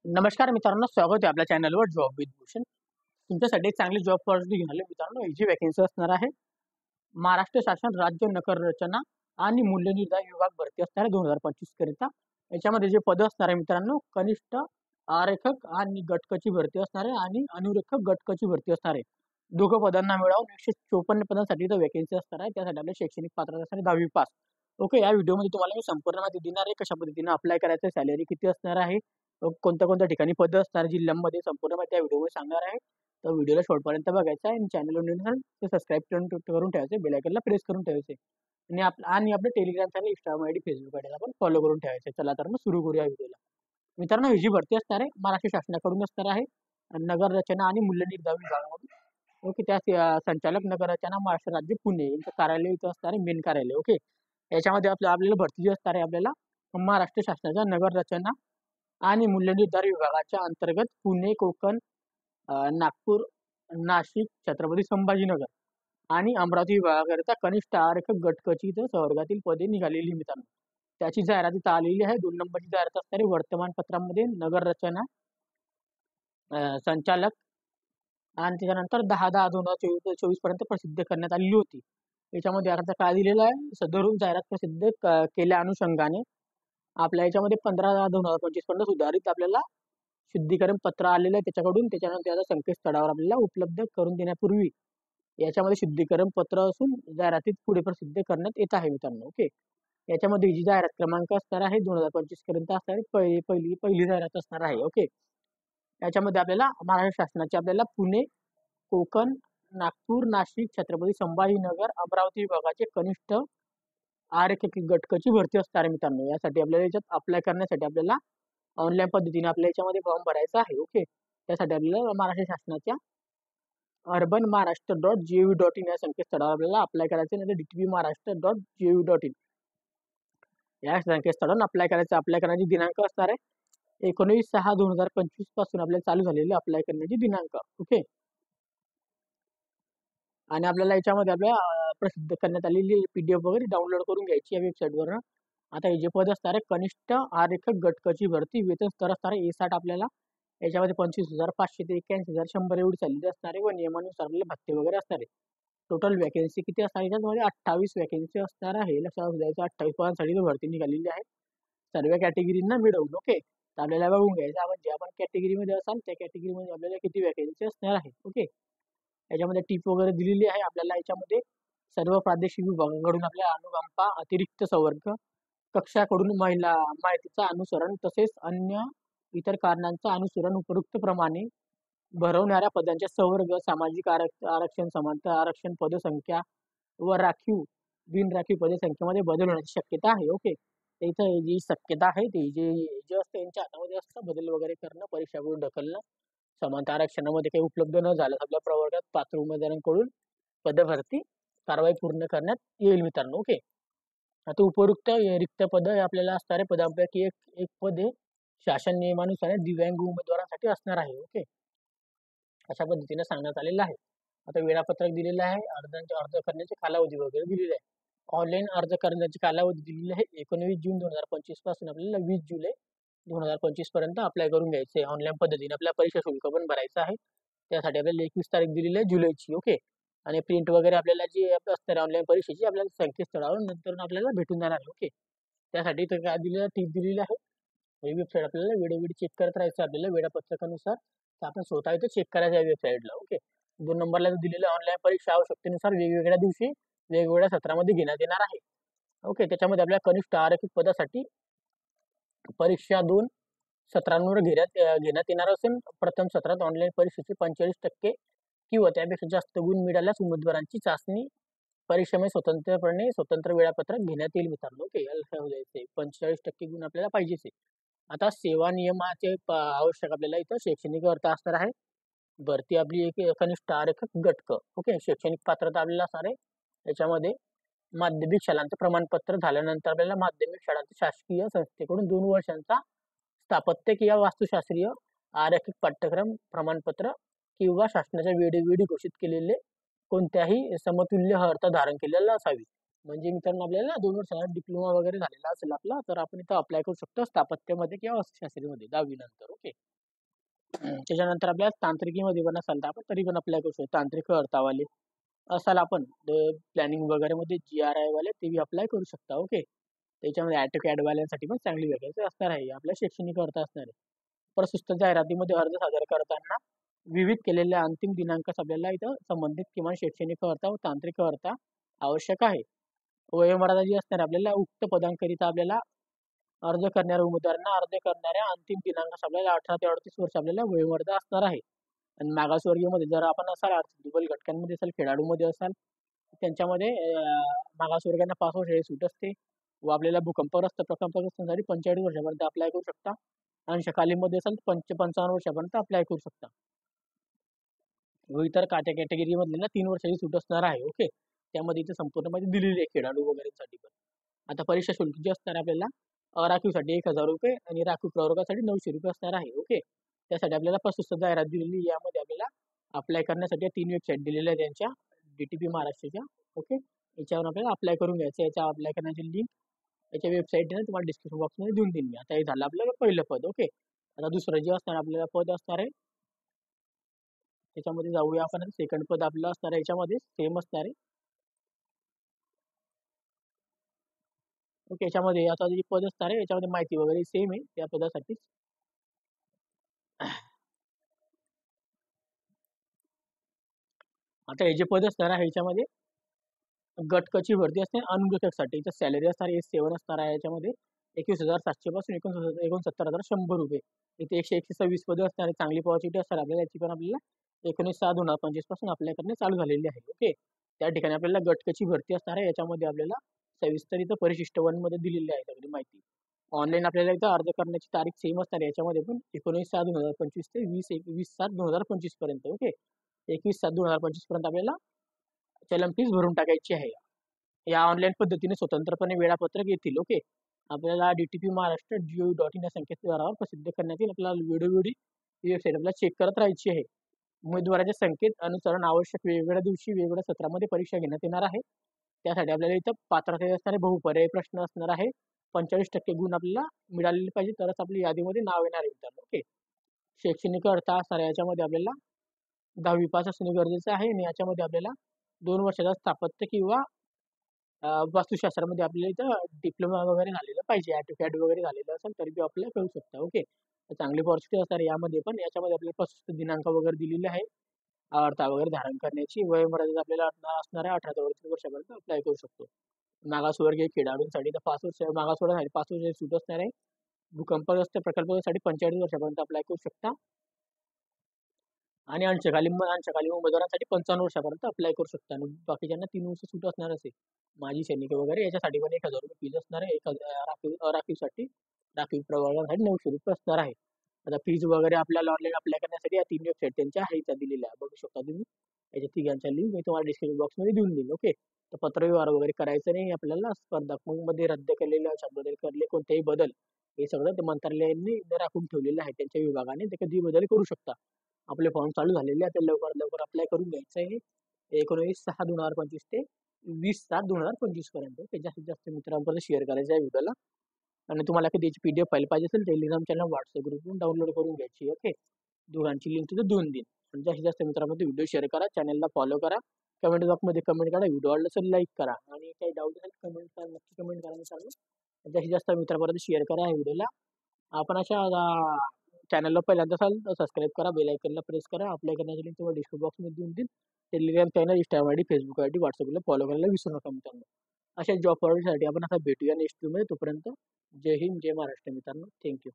नमस्कार मित्रांनो, स्वागत आहे आपल्या चॅनलवर जॉब विथ भूषण. तुमच्यासाठी एक चांगली जॉब ऑपॉर्च्युनिटी घेऊन आले मित्रांनो. ही जी वॅकन्सी असणार आहे, महाराष्ट्र शासन राज्य नकर रचना आणि मूल्यनिर्धारण विभाग भरती असणार आहे 2025 करिता. याच्यामध्ये जे पद असणार आहे मित्रांनो, कनिष्ठ आरेखक आणि गटकची भरती असणार आहे आणि अनुरेखक गटकची भरती असणार आहे. दोघं पदांना मिळवून 154 पदांसाठी इथं वॅकन्सी असणार आहे. त्यासाठी आपल्या शैक्षणिक पात्रता असणार आहे 10वी पास. ओके, या व्हिडिओमध्ये तुम्हाला मी संपूर्ण माहिती देणार आहे. कशा पद्धतीने अप्लाय करायचं, सॅलरी किती असणार आहे, कोणत्या कोणत्या ठिकाणी पद असणार जिल्ह्यांमध्ये, संपूर्ण माहिती या व्हिडिओमध्ये सांगणार आहे. तर व्हिडिओला शेवटपर्यंत बघायचा आहे आणि चॅनलवर नवीन ते सबस्क्राईब करून ठेवायचे, बेल आयकॉनला प्रेस करून ठेवायचे आणि आपलं Telegram channel, Instagram ID, Facebook ID आपण फॉलो करून ठेवायचे. चला तर मग सुरू करूया व्हिडिओला. मित्रांनो, ही जी भरती असणार आहे महाराष्ट्र शासनाकडून असणार आहे, नगर रचना आणि मूल्यनिर्धारण विभागामधून. ओके, त्या संचालक नगर रचना महाराष्ट्र राज्य पुणे यांचं कार्यालय इथं असणार आहे, मेन कार्यालय. ओके, याच्यामध्ये आपल्याला भरती जी असणार आहे आपल्याला महाराष्ट्र शासनाच्या नगर रचना आणि मूल्यनिर्धारण विभागाच्या अंतर्गत पुणे, कोकण, नागपूर, नाशिक, छत्रपती संभाजीनगर आणि अमरावती विभागाकरिता कनिष्ठ आरक्षक गटकची इथं संवर्गातील पदे निघालेली मित्रांनो. त्याची जाहिरात इथं आलेली आहे. 2 नंबरची जाहिरात असणारी वर्तमानपत्रामध्ये नगर रचना संचालक आणि त्याच्यानंतर 10/10/2024 पर्यंत प्रसिद्ध करण्यात आलेली होती. याच्यामध्ये अर्थ काय दिलेला आहे, सदरून जाहिरात प्रसिद्ध केल्या अनुषंगाने आपल्या याच्यामध्ये 15/10/2025 पर्यंत सुधारित आपल्याला शुद्धीकरण पत्र आलेलं आहे त्याच्याकडून. त्याच्यानंतर त्याचा संकेतस्थळावर आपल्याला उपलब्ध करून देण्यापूर्वी याच्यामध्ये शुद्धीकरण पत्र असून जाहिरातीत पुढे प्रसिद्ध करण्यात येत आहे मित्रांनो. ओके, याच्यामध्ये जी जाहिरात क्रमांक असणार आहे 2025 पर्यंत असणार आहे, पहिली जाहिरात असणार आहे. ओके, याच्यामध्ये आपल्याला महाराष्ट्र शासनाचे आपल्याला पुणे, कोकण, नागपूर, नाशिक, छत्रपती संभाजीनगर, अमरावती विभागाचे कनिष्ठ आरक्षक गटकची भरती असणार आहे मित्रांनो. यासाठी आपल्याला याच्यात अप्लाय करण्यासाठी आपल्याला ऑनलाईन पद्धतीने आपल्या याच्यामध्ये फॉर्म भरायचा आहे. ओके, त्यासाठी आपल्याला महाराष्ट्र शासनाच्या urbanmaharashtra.gov.in या संकेतस्थळावर आपल्याला अप्लाय करायचं, नाही तर dtpmaharashtra.gov.in या संकेतस्थळावर अप्लाय करायचं. अप्लाय करण्याची दिनांक असणार आहे 19/6/2025 पासून आपल्याला चालू झालेले अप्लाय करण्याची दिनांक. ओके, आणि आपल्याला याच्यामध्ये आपल्या प्रसिद्ध करण्यात आलेली PDF वगैरे डाउनलोड करून घ्यायची या वेबसाईटवर. आता हे जे पद असणार आहे कनिष्ठ आरेखक गटकची भरती, वेतन स्तर असणार आहे A60 आपल्याला. याच्यामध्ये 25,500 ते 81,100 एवढी सॅलरी असणार आहे व नियमानुसार आपल्याला भत्ते वगैरे असणार आहे. टोटल वॅकन्सी किती असणार आहे, याच्यामध्ये 28 वॅकन्सी असणार आहे. लक्षात द्यायचं 28 पदांसाठी भरती निघालेली आहे सर्व कॅटेगरीना मिळवून. ओके, तर आपल्याला बघून घ्यायचं आपण जे आपण कॅटेगरीमध्ये असाल त्या कॅटेगरीमध्ये आपल्याला किती वॅकन्सी असणार आहे. ओके, याच्यामध्ये टिप वगैरे दिलेली आहे आपल्याला. याच्यामध्ये सर्व प्रादेशिक विभागाकडून आपल्या अनुकंपा, अतिरिक्त संवर्ग कक्षाकडून महिला माहितीचा अनुसरण तसेच अन्य इतर कारणांचा अनुसरण उपयुक्त प्रमाणे भरवणाऱ्या पदांच्या संवर्ग, सामाजिक आरक्षण, समांतर आरक्षण, पदसंख्या व राखीव बिनराखीव पदसंख्येमध्ये बदल होण्याची शक्यता आहे. ओके, तर इथं जी शक्यता आहे ती जे असते यांच्या हातामध्ये असतं बदल वगैरे करणं, परीक्षा करून ढकलणं. समांतर आरक्षणामध्ये काही उपलब्ध न झालं आपल्या प्रवर्गात पात्र उमेदवारांकडून पदभरती कारवाई पूर्ण करण्यात येईल मित्रांनो. ओके, आता उपयुक्त रिक्त पद आपल्याला असणारे पदांपैकी एक पद हे शासन नियमानुसार दिव्यांग उमेदवारांसाठी असणार आहे. ओके, अशा पद्धतीने सांगण्यात आलेलं आहे. आता वेळापत्रक दिलेलं आहे, अर्ज करण्याचे कालावधी वगैरे दिलेले आहे. ऑनलाईन अर्ज करण्याची कालावधी दिलेली आहे 19 जून 2025 पासून आपल्याला 20 जुलै 2025 पर्यंत अप्लाय करून घ्यायचे ऑनलाईन पद्धतीने. आपल्याला परीक्षा शुल्क पण भरायचं आहे. त्यासाठी आपल्याला 21 तारीख दिलेली आहे जुलैची. ओके, आणि प्रिंट वगैरे आपल्याला जी असणार ऑनलाईन परीक्षेची आपल्याला संकेतस्थळावर नंतर आपल्याला भेटून जाणार आहे. ओके, त्यासाठी तर काय दिलेलं टीप दिलेली आहे. ही वेबसाईट आपल्याला वेळोवेळी चेक करत राहायचं आपल्याला वेळापत्रकानुसार. तर आपण स्वतः इथं चेक करायचं या वेबसाईटला. ओके, 2 नंबरला दिलेलं ऑनलाईन परीक्षा आवश्यकतेनुसार वेगवेगळ्या दिवशी वेगवेगळ्या सत्रामध्ये घेण्यात येणार आहे. ओके, त्याच्यामध्ये आपल्या कनिष्ठ आरक्षक पदासाठी परीक्षा 2 सत्रांवर घेण्यात येणार असून प्रथम सत्रात ऑनलाईन परीक्षेचे 45% किंवा त्यापेक्षा जास्त गुण मिळाल्यास उमेदवारांची चाचणी परीक्षेमध्ये स्वतंत्र वेळापत्रक घेण्यात येईल मित्रांनो. ओके, याला लक्षात द्यायचं 45% गुण आपल्याला पाहिजेच. आता सेवा नियमाचे आवश्यक आपल्याला इथं शैक्षणिक अर्थ असणार आहे. भरती आपली एक कनिष्ठ आरक्षक गटक. ओके, शैक्षणिक पात्रता आपल्याला असणार आहे याच्यामध्ये माध्यमिक शाळांचं प्रमाणपत्र झाल्यानंतर आपल्याला माध्यमिक शाळांचं शासकीय संस्थेकडून 2 वर्षांचा स्थापत्य किंवा वास्तुशास्त्रीय आरक्षक पाठ्यक्रम प्रमाणपत्र किंवा शासनाच्या वेळोवेळी घोषित केलेले कोणत्याही समतुल्य अर्थ धारण केलेला असावी. म्हणजे मित्रांनो आपल्याला 2 वर्षांचा डिप्लोमा वगैरे झालेला असेल आपला, तर आपण इथं अप्लाय करू शकतो स्थापत्यामध्ये किंवा वास्तुशास्त्रीमध्ये 10वी नंतर. ओके, त्याच्यानंतर आपल्याला तांत्रिकीमध्ये पण असाल तर आपण तरी पण अप्लाय करू शकतो. तांत्रिक अर्थावाले असाल आपण प्लॅनिंग वगैरेमध्ये GRI वाले ते बी अप्लाय करू शकता. ओके. त्याच्यामध्ये AutoCAD वाल्यांसाठी पण चांगली वॅकन्सी असणार आहे. आपल्या शैक्षणिक अर्थ असणार आहे. प्रस्तुत जाहिरातीमध्ये अर्ज सादर करताना विविध केलेल्या अंतिम दिनांकास आपल्याला इथं संबंधित किमान शैक्षणिक अर्थ व तांत्रिक अर्थ आवश्यक आहे. वयोमर्यादा जी असणार आहे आपल्याला उक्त पदांकरिता आपल्याला अर्ज करणाऱ्या उमेदवारांना अर्ज करणाऱ्या अंतिम दिनांकास आपल्याला 18 ते 38 वर्ष आपल्याला वयोमर्यादा असणार आहे. आणि मागासवर्गीयमध्ये जर आपण असाल आर्थिक दुर्बल घटकांमध्ये असाल, खेळाडूमध्ये असाल, त्यांच्यामध्ये मागासवर्गीयांना 5 वर्षाची सूट असते व आपल्याला भूकंपग्रस्त प्रकल्पग्रस्तांसाठी 45 वर्षापर्यंत अप्लाय करू शकता. अंशकालीनमध्ये असाल तर 55 वर्षापर्यंत अप्लाय करू शकता. व इतर कॅटेगरीमधल्या 3 वर्षाची सूट असणार आहे. ओके. त्यामध्ये इथे संपूर्ण माहिती दिलेली आहे खेळाडू वगैरेसाठी पण. आता परीक्षा शुल्क जे असणार आपल्याला राखीवसाठी 1,000 रुपये आणि राखीव प्रवर्गासाठी 900 रुपये असणार आहे. ओके. त्यासाठी आपल्याला प्रस्तुत जाहिरात दिलेली यामध्ये आपल्याला अप्लाय करण्यासाठी 3 वेबसाईट दिलेल्या आहेत त्यांच्या DTP महाराष्ट्राच्या. ओके. याच्यावर आपल्याला अप्लाय करून घ्यायचं. याच्या अप्लाय करण्याची लिंक याच्या वेबसाईट आहे तुम्हाला डिस्क्रिप्शन बॉक्समध्ये देऊन देईन मी. आता हे झालं आपल्याला पहिलं पद. ओके. आता दुसरं जे असणार आपल्याला पद असणार आहे त्याच्यामध्ये जाऊया आपण. सेकंड पद आपलं असणार आहे याच्यामध्ये सेम असणार आहे. ओके. याच्यामध्ये आता जे पद असणार आहे याच्यामध्ये माहिती वगैरे सेम आहे त्या पदासाठीच. आता हे जे पद असणार आहे ह्याच्यामध्ये गटकची भरती असते अनुगटकसाठी. इथं सॅलरी असणार आहे S7 असणार आहे याच्यामध्ये 21,700 पासून 69,100 रुपये. इथे 126 पदं असणार आहे. चांगली पॉझिटिव्ह असणार आपल्याला. याची पण आपल्याला 19/6/2025 पासून अप्लाय करणे चालू झालेली आहे. ओके. त्या ठिकाणी आपल्याला गटकची भरती असणार आहे. याच्यामध्ये आपल्याला सविस्तर इथं परिशिष्ट 1 मध्ये दिलेली आहे सगळी माहिती. ऑनलाईन आपल्याला इथं अर्ज करण्याची तारीख सेम असणार आहे याच्यामध्ये पण 19/6/2025 ते 20/7/2025 पर्यंत. ओके. 21/7/2025 पर्यंत आपल्याला चलन फीस भरून टाकायची आहे. या ऑनलाईन पद्धतीने स्वतंत्रपणे वेळापत्रक येतील. ओके. आपल्याला DTP महाराष्ट्र gov.in या संकेतस्थळावर प्रसिद्ध करण्यात येईल. आपल्याला वेळोवेळी ही वेबसाईट आपल्याला चेक करत राहायची आहे. उमेदवाराच्या संकेत अनुसरण आवश्यक वेगवेगळ्या दिवशी वेगवेगळ्या सत्रामध्ये परीक्षा घेण्यात येणार आहे. त्यासाठी आपल्याला इथं पात्रता असणारे बहुपर्यायी प्रश्न असणार आहे. 45% गुण आपल्याला मिळालेले पाहिजे तरच आपल्या यादीमध्ये नाव येणार आहे मित्रांनो. ओके. शैक्षणिक अर्थ असणार आहे याच्यामध्ये आपल्याला 10वी पास असणे गरजेचं आहे आणि याच्यामध्ये आपल्याला 2 वर्षाचा स्थापत्य किंवा वास्तुशास्त्रामध्ये आपल्याला इथं डिप्लोमा वगैरे झालेलं पाहिजे. AutoCAD वगैरे झालेलं असेल तरी बी अप्लाय करू शकता. ओके. चांगली पॉझिटिव्ह असणार आहे यामध्ये पण. याच्यामध्ये आपल्याला प्रस्तुत दिनांक वगैरे दिलेले आहे. अर्था वगैरे धारण करण्याची वयोमर्यादा आपल्याला असणार आहे 18 ते 38 वर्षापर्यंत अप्लाय करू शकतो. मागासवर्गीय खेळाडूंसाठी तर 5 वर्ष मागासवर्गासाठी 5 वर्षाची सूट असणार आहे. भूकंपग्रस्त प्रकल्पासाठी 45 वर्षापर्यंत अप्लाय करू शकता. आणि अंशकालीन उमेदवारांसाठी 55 वर्षापर्यंत अप्लाय करू शकता. आणि बाकीच्यांना 3 वर्ष सूट असणार असेल. माजी सैनिक वगैरे याच्यासाठी पण 1,000 रुपये फीज असणार आहे. राखीव प्रवर्गासाठी 900 रुपये असणार आहे. आता फीज वगैरे आपल्याला ऑनलाईन अप्लाय करण्यासाठी या 3 वेबसाईट त्यांच्या आहेत दिलेल्या बघू शकता तुम्ही. याच्या तिघांच्या लिंक मी तुम्हाला डिस्क्रिप्शन बॉक्समध्ये देऊन देईन. ओके. तर पत्रव्यवहार वगैरे करायचं नाही आपल्याला. स्पर्धात्मकमध्ये रद्द केलेले शब्दबदल करले कोणतेही बदल हे सगळं ते मंत्रालयांनी राखून ठेवलेलं आहे त्यांच्या विभागाने. ते कधी बदल करू शकता. आपले फॉर्म चालू झालेले आहेत. ते लवकरात लवकर अप्लाय करून घ्यायचं आहे. 19/6/2025 ते 20/7/2025 पर्यंत. ते जास्तीत जास्त मित्रांपर्यंत शेअर करायचं आहे व्हिडिओला. आणि तुम्हाला कधी याची PDF फाईल पाहिजे असेल टेलिग्राम चॅनल WhatsApp ग्रुपवरून डाउनलोड करून घ्यायची. ओके. दोघांची लिंक तिथे देऊन देईन. आणि जास्तीत जास्त मित्रांमध्ये व्हिडिओ शेअर करा. चॅनलला फॉलो करा. कमेंट बॉक्समध्ये कमेंट करा. व्हिडिओ आवडला असेल लाईक करा. आणि काही डाऊट असेल कमेंट करा. नक्की कमेंट करा मित्रांनो. जास्तीत जास्त मित्रांपर्यंत शेअर करा या व्हिडिओला. आपण अशा चॅनलला पहिल्यांदा असाल तर सबस्क्राईब करा. बेल आयकनला प्रेस करा. अप्लाय करण्याची लिंक तुम्हाला डिस्क्रिप्शन बॉक्समध्ये देऊन देईन. Telegram channel, Instagram ID, Facebook ID, WhatsAppला फॉलो करायला विसरू नका मित्रांनो. अशा जॉब फॉरवर्डसाठी आपण आता भेटूया नेक्स्ट व्हिडिओमध्ये. तोपर्यंत जय हिंद, जय महाराष्ट्र मित्रांनो. थँक्यू.